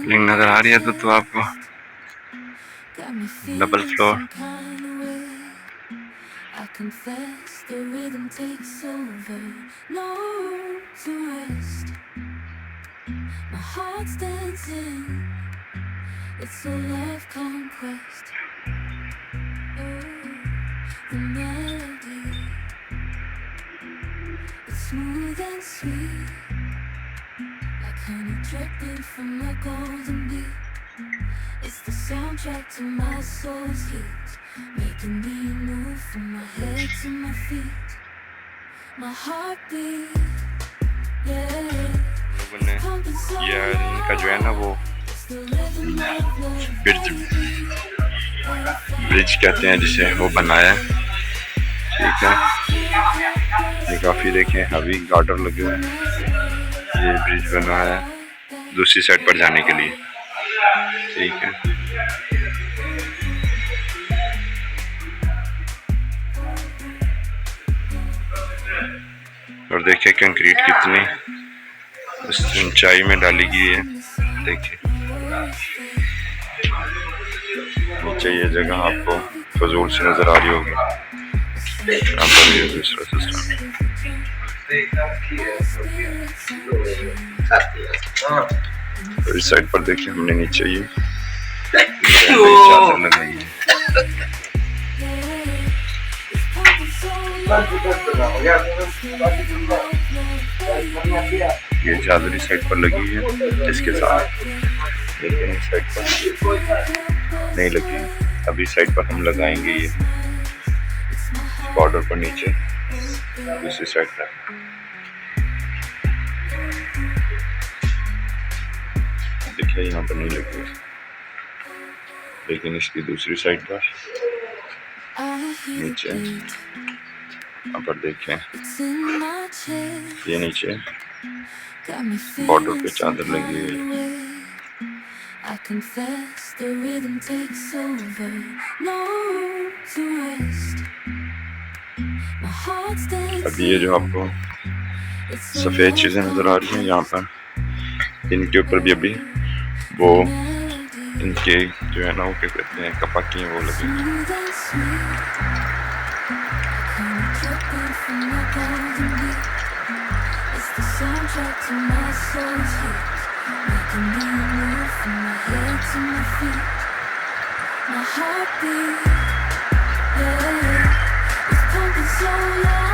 Link नजर आ रही है तो आपको double floor. I confess the rhythm takes over, no room to rest. My heart's dancing, it's a love conquest. Oh, the melody, it's smooth and sweet, like honey dripping from a golden bee. It's the soundtrack to my soul's heat, making me move from my head to my feet. My heartbeat, yeah. ये इनका जो है ना वो bridge कहते हैं जिसे, वो बनाया है। ठीक है, ये काफ़ी देखें अभी गार्डर लगे हुए हैं। ये ब्रिज बना है दूसरी साइड पर जाने के लिए। ठीक है, और देखिए कंक्रीट कितनी ऊंचाई में डाली गई है। देखिए नीचे ये जगह आपको फजूल से नजर आ रही होगी। यहाँ पर ये दूसरा सिस्टम। तो इस साइड पर देखिए हमने नीचे ये चादर लगाई है। ये चादर इस साइड पर लगी है इसके साथ, लेकिन इस साइड पर नहीं लगी। अभी साइड पर हम लगाएंगे ये बॉर्डर पर नीचे दूसरी साइड पर। देखिए यहाँ पर नहीं लगी, लेकिन इसकी दूसरी साइड पर नीचे यहाँ पर देखें ये नीचे बॉर्डर पे चादर लगी हुई है। I confess the rhythm takes over, no room to rest. My heart's dancing. अभी ये जो आपको सफ़ेद चीज़ें नज़र आ रही हैं यहाँ पर, इनके ऊपर भी अभी वो इनके जो है ना वो क्या कहते हैं कपा की वो लगी। It's the soundtrack to my soul's heat, making me move from my head to my feet. My heartbeat, yeah, it's pumping so loud.